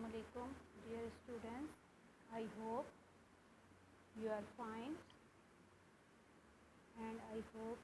Assalamualaikum dear students, I hope you are fine and I hope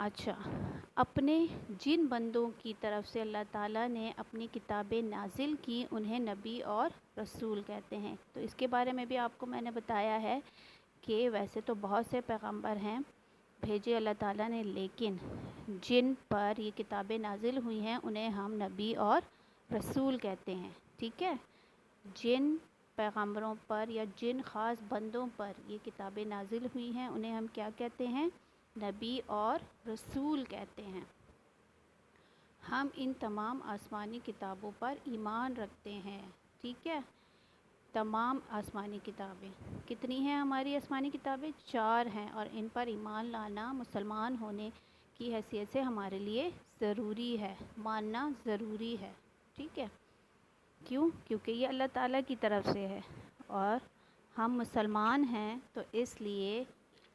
اچھا، اپنے جن بندوں کی طرف سے اللہ تعالیٰ نے اپنی کتابیں نازل کی انہیں نبی اور رسول کہتے ہیں۔ تو اس کے بارے میں بھی آپ کو میں نے بتایا ہے کہ ویسے تو بہت سے پیغمبر ہیں بھیجے اللہ تعالیٰ نے، لیکن جن پر یہ کتابیں نازل ہوئی ہیں انہیں ہم نبی اور رسول کہتے ہیں، ٹھیک ہے۔ جن پیغمبروں پر یا جن خاص بندوں پر یہ کتابیں نازل ہوئی ہیں انہیں ہم کیا کہتے ہیں؟ نبی اور رسول کہتے ہیں۔ ہم ان تمام آسمانی کتابوں پر ایمان رکھتے ہیں، ٹھیک ہے۔ تمام آسمانی کتابیں کتنی ہیں؟ ہماری آسمانی کتابیں 4 ہیں، اور ان پر ایمان لانا مسلمان ہونے کی حیثیت سے ہمارے لیے ضروری ہے، ماننا ضروری ہے، ٹھیک ہے۔ کیوں؟ کیونکہ یہ اللہ تعالیٰ کی طرف سے ہے اور ہم مسلمان ہیں، تو اس لیے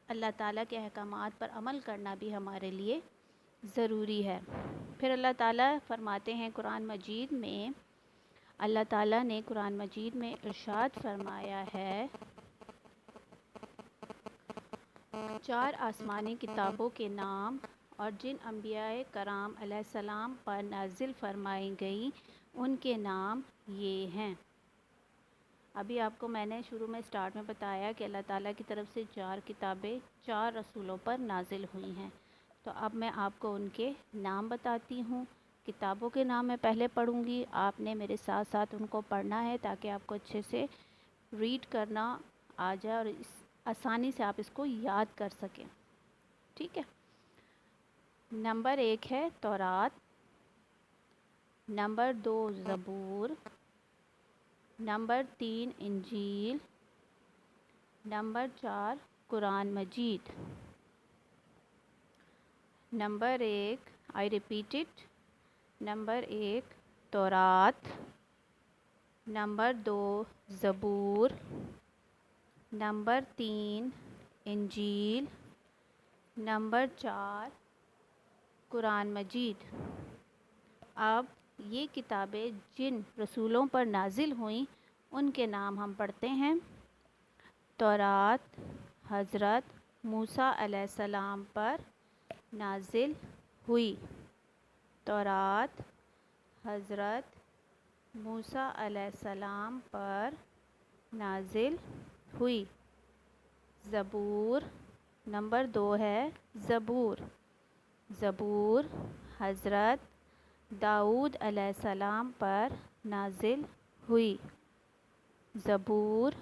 اللہ تعالیٰ کے احکامات پر عمل کرنا بھی ہمارے لیے ضروری ہے۔ پھر اللہ تعالیٰ فرماتے ہیں قرآن مجید میں، اللہ تعالیٰ نے قرآن مجید میں ارشاد فرمایا ہے، 4 آسمانی کتابوں کے نام اور جن انبیاء کرام علیہ السلام پر نازل فرمائی گئی ان کے نام یہ ہیں۔ ابھی آپ کو میں نے شروع میں سٹارٹ میں بتایا کہ اللہ تعالیٰ کی طرف سے 4 کتابیں 4 رسولوں پر نازل ہوئی ہیں، تو اب میں آپ کو ان کے نام بتاتی ہوں۔ کتابوں کے نام میں پہلے پڑھوں گی، آپ نے میرے ساتھ ساتھ ان کو پڑھنا ہے تاکہ آپ کو اچھے سے ریڈ کرنا آ جائے اور آسانی سے آپ اس کو یاد کر سکیں، ٹھیک ہے۔ نمبر 1 ہے تورات، نمبر 2 زبور، نمبر 3 انجیل، نمبر 4 قرآن مجید۔ Number 1 I repeat it, number 1 تورات، نمبر 2 زبور، نمبر 3 انجیل، نمبر 4 قرآن مجید۔ اب یہ کتابیں جن رسولوں پر نازل ہوئیں ان کے نام ہم پڑھتے ہیں۔ تورات حضرت موسیٰ علیہ السلام پر نازل ہوئی، تورات حضرت موسیٰ علیہ السلام پر نازل ہوئی۔ زبور، نمبر 2 ہے زبور، زبور حضرت داؤد علیہ السلام پر نازل ہوئی، زبور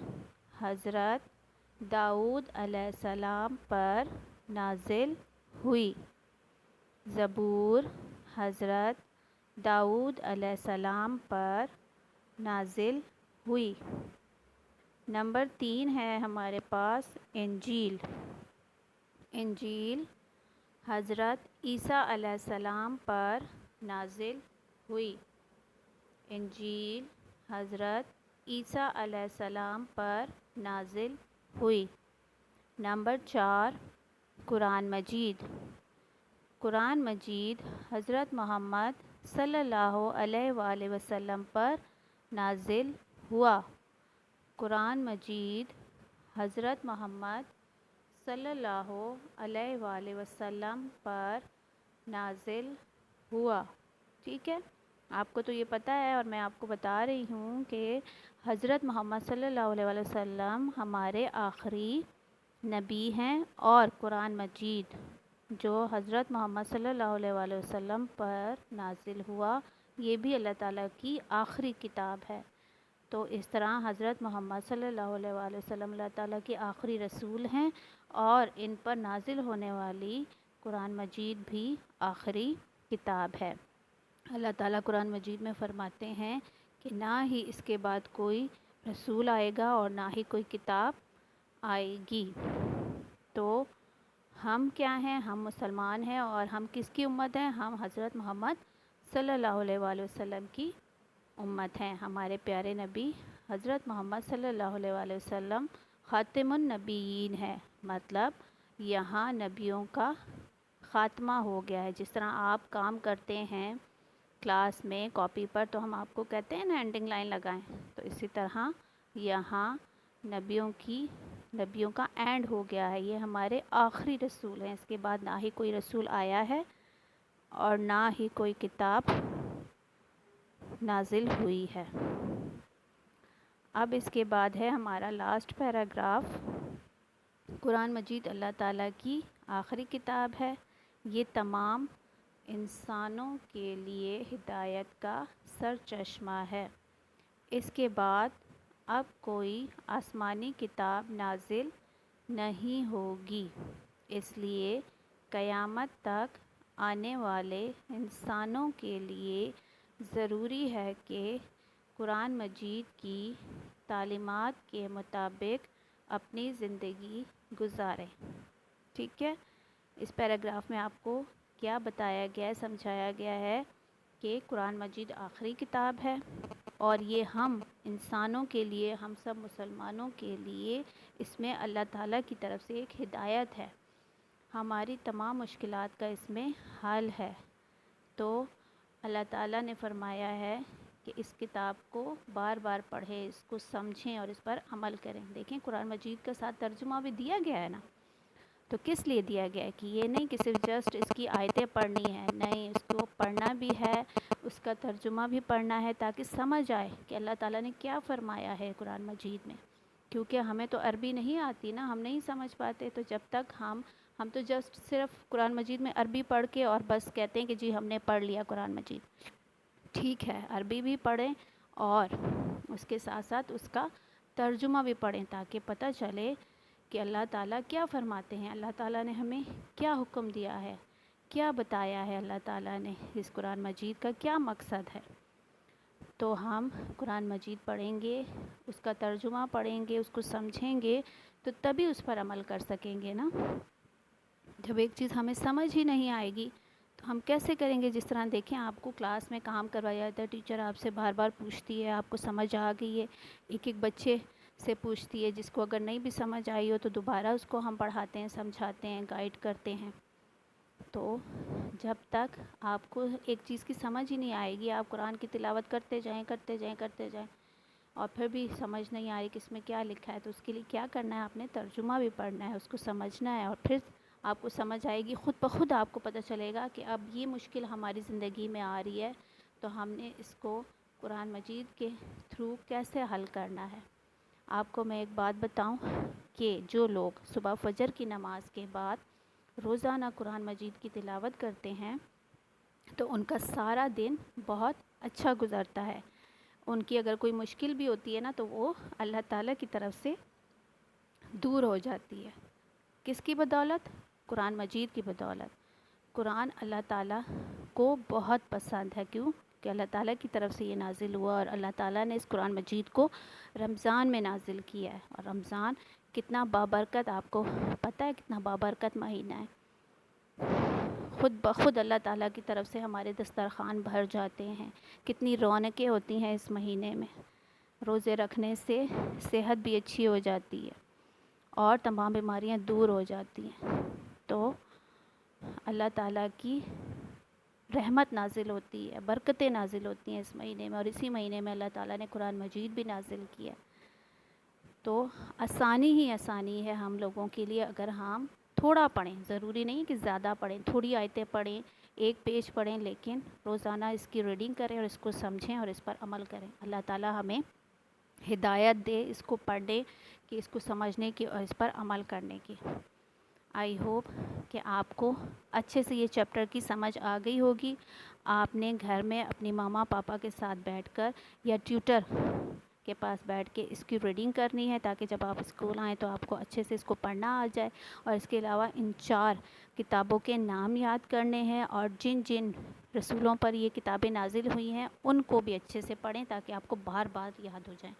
حضرت داؤد علیہ السلام پر نازل ہوئی، زبور حضرت داؤد علیہ السلام پر نازل ہوئی۔ نمبر 3 ہے ہمارے پاس انجیل، انجیل حضرت عیسیٰ علیہ السلام پر نازل ہوئی، انجیل حضرت عیسیٰ علیہ السلام پر نازل ہوئی۔ نمبر 4 قرآن مجید، قرآن مجید حضرت محمد صلی اللہ علیہ وآلہ وسلم پر نازل ہوا، قرآن مجید حضرت محمد صلی اللہ علیہ وآلہ وسلم پر نازل ہوا، ٹھیک ہے۔ آپ کو تو یہ پتہ ہے اور میں آپ کو بتا رہی ہوں کہ حضرت محمد صلی اللہ علیہ وآلہ وسلم ہمارے آخری نبی ہیں، اور قرآن مجید جو حضرت محمد صلی اللہ علیہ وآلہ وسلم پر نازل ہوا یہ بھی اللہ تعالیٰ کی آخری کتاب ہے۔ تو اس طرح حضرت محمد صلی اللہ علیہ وآلہ وسلم اللہ تعالیٰ کی آخری رسول ہیں، اور ان پر نازل ہونے والی قرآن مجید بھی آخری کتاب ہے۔ اللہ تعالیٰ قرآن مجید میں فرماتے ہیں کہ نہ ہی اس کے بعد کوئی رسول آئے گا اور نہ ہی کوئی کتاب آئے گی۔ تو ہم کیا ہیں؟ ہم مسلمان ہیں، اور ہم کس کی امت ہیں؟ ہم حضرت محمد صلی اللہ علیہ وآلہ وسلم کی امت ہیں۔ ہمارے پیارے نبی حضرت محمد صلی اللہ علیہ وآلہ وسلم خاتم النبیین ہے، مطلب یہاں نبیوں کا خاتمہ ہو گیا ہے۔ جس طرح آپ کام کرتے ہیں کلاس میں کاپی پر تو ہم آپ کو کہتے ہیں نا اینڈنگ لائن لگائیں، تو اسی طرح یہاں نبیوں کی نبیوں کا اینڈ ہو گیا ہے، یہ ہمارے آخری رسول ہیں، اس کے بعد نہ ہی کوئی رسول آیا ہے اور نہ ہی کوئی کتاب نازل ہوئی ہے۔ اب اس کے بعد ہے ہمارا لاسٹ پیراگراف۔ قرآن مجید اللہ تعالیٰ کی آخری کتاب ہے، یہ تمام انسانوں کے لیے ہدایت کا سرچشمہ ہے۔ اس کے بعد اب کوئی آسمانی کتاب نازل نہیں ہوگی، اس لیے قیامت تک آنے والے انسانوں کے لیے ضروری ہے کہ قرآن مجید کی تعلیمات کے مطابق اپنی زندگی گزاریں۔ ٹھیک ہے، اس پیراگراف میں آپ کو کیا بتایا گیا ہے، سمجھایا گیا ہے کہ قرآن مجید آخری کتاب ہے اور یہ ہم انسانوں کے لیے، ہم سب مسلمانوں کے لیے اس میں اللہ تعالیٰ کی طرف سے ایک ہدایت ہے، ہماری تمام مشکلات کا اس میں حل ہے۔ تو اللہ تعالیٰ نے فرمایا ہے کہ اس کتاب کو بار بار پڑھیں، اس کو سمجھیں اور اس پر عمل کریں۔ دیکھیں قرآن مجید کا ساتھ ترجمہ بھی دیا گیا ہے نا، تو کس لیے دیا گیا ہے کہ یہ نہیں کہ صرف جسٹ اس کی آیتیں پڑھنی ہیں، نہیں، اس کو پڑھنا بھی ہے، اس کا ترجمہ بھی پڑھنا ہے تاکہ سمجھ آئے کہ اللہ تعالیٰ نے کیا فرمایا ہے قرآن مجید میں، کیونکہ ہمیں تو عربی نہیں آتی نا، ہم نہیں سمجھ پاتے، تو جب تک ہم تو جسٹ صرف قرآن مجید میں عربی پڑھ کے اور بس کہتے ہیں کہ جی ہم نے پڑھ لیا قرآن مجید۔ ٹھیک ہے، عربی بھی پڑھیں اور اس کے ساتھ ساتھ اس کا ترجمہ بھی پڑھیں تاکہ پتہ چلے کہ اللہ تعالیٰ کیا فرماتے ہیں، اللہ تعالیٰ نے ہمیں کیا حکم دیا ہے، کیا بتایا ہے اللہ تعالیٰ نے، اس قرآن مجید کا کیا مقصد ہے۔ تو ہم قرآن مجید پڑھیں گے، اس کا ترجمہ پڑھیں گے، اس کو سمجھیں گے تو تبھی اس پر عمل کر سکیں گے نا۔ جب ایک چیز ہمیں سمجھ ہی نہیں آئے گی تو ہم کیسے کریں گے؟ جس طرح دیکھیں آپ کو کلاس میں کام کروایا جاتا ہے، ٹیچر آپ سے بار بار پوچھتی ہے آپ کو سمجھ آ گئی ہے، ایک ایک بچے سے پوچھتی ہے، جس کو اگر نہیں بھی سمجھ آئی ہو تو دوبارہ اس کو ہم پڑھاتے ہیں، سمجھاتے ہیں، گائیڈ کرتے ہیں۔ تو جب تک آپ کو ایک چیز کی سمجھ ہی نہیں آئے گی، آپ قرآن کی تلاوت کرتے جائیں اور پھر بھی سمجھ نہیں آ رہی کہ اس میں کیا لکھا ہے، تو اس کے لیے کیا کرنا ہے، آپ نے ترجمہ بھی پڑھنا ہے، اس کو سمجھنا ہے، اور پھر آپ کو سمجھ آئے گی، خود بخود آپ کو پتہ چلے گا کہ اب یہ مشکل ہماری زندگی میں آ رہی ہے تو ہم نے اس کو قرآن مجید کے تھرو کیسے حل کرنا ہے۔ آپ کو میں ایک بات بتاؤں کہ جو لوگ صبح فجر کی نماز کے بعد روزانہ قرآن مجید کی تلاوت کرتے ہیں تو ان کا سارا دن بہت اچھا گزرتا ہے، ان کی اگر کوئی مشکل بھی ہوتی ہے نا تو وہ اللہ تعالیٰ کی طرف سے دور ہو جاتی ہے۔ کس کی بدولت؟ قرآن مجید کی بدولت۔ قرآن اللہ تعالیٰ کو بہت پسند ہے، کیوں کہ اللہ تعالیٰ کی طرف سے یہ نازل ہوا اور اللہ تعالیٰ نے اس قرآن مجید کو رمضان میں نازل کیا ہے، اور رمضان کتنا بابرکت، آپ کو پتہ ہے کتنا بابرکت مہینہ ہے، خود بخود اللہ تعالیٰ کی طرف سے ہمارے دسترخوان بھر جاتے ہیں، کتنی رونقیں ہوتی ہیں اس مہینے میں، روزے رکھنے سے صحت بھی اچھی ہو جاتی ہے اور تمام بیماریاں دور ہو جاتی ہیں۔ تو اللہ تعالیٰ کی رحمت نازل ہوتی ہے، برکتیں نازل ہوتی ہیں اس مہینے میں، اور اسی مہینے میں اللہ تعالیٰ نے قرآن مجید بھی نازل کیا۔ تو آسانی ہی آسانی ہے ہم لوگوں کے لیے، اگر ہم تھوڑا پڑھیں، ضروری نہیں کہ زیادہ پڑھیں، تھوڑی آیتیں پڑھیں، ایک پیج پڑھیں، لیکن روزانہ اس کی ریڈنگ کریں اور اس کو سمجھیں اور اس پر عمل کریں۔ اللہ تعالیٰ ہمیں ہدایت دے اس کو پڑھنے کی، اس کو سمجھنے کی اور اس پر عمل کرنے کی۔ آئی ہوپ کہ آپ کو اچھے سے یہ چیپٹر کی سمجھ آ گئی ہوگی۔ آپ نے گھر میں اپنی ماما پاپا کے ساتھ بیٹھ کر یا ٹیوٹر کے پاس بیٹھ کے اس کی ریڈنگ کرنی ہے تاکہ جب آپ اسکول آئیں تو آپ کو اچھے سے اس کو پڑھنا آ جائے، اور اس کے علاوہ ان 4 کتابوں کے نام یاد کرنے ہیں اور جن جن رسولوں پر یہ کتابیں نازل ہوئی ہیں ان کو بھی اچھے سے پڑھیں تاکہ آپ کو بار بار یاد ہو جائیں۔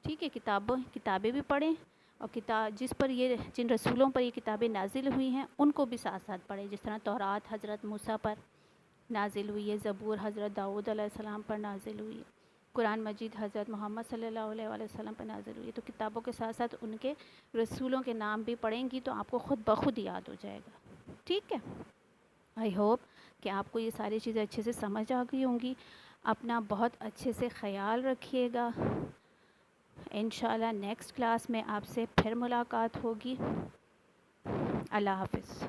ٹھیک ہے، کتابیں بھی پڑھیں، اور جن رسولوں پر یہ کتابیں نازل ہوئی ہیں ان کو بھی ساتھ ساتھ پڑھیں، جس طرح تورات حضرت موسیٰ پر نازل ہوئی ہے، زبور حضرت داؤد علیہ السلام پر نازل ہوئی ہے، قرآن مجید حضرت محمد صلی اللہ علیہ وآلہ وسلم پر نازل ہوئی ہے۔ تو کتابوں کے ساتھ ساتھ ان کے رسولوں کے نام بھی پڑھیں گی تو آپ کو خود بخود یاد ہو جائے گا۔ ٹھیک ہے، آئی ہوپ کہ آپ کو یہ ساری چیزیں اچھے سے سمجھ آ گئی ہوں گی۔ اپنا بہت اچھے سے خیال رکھیے گا، انشاءاللہ نیکسٹ کلاس میں آپ سے پھر ملاقات ہوگی. اللہ حافظ.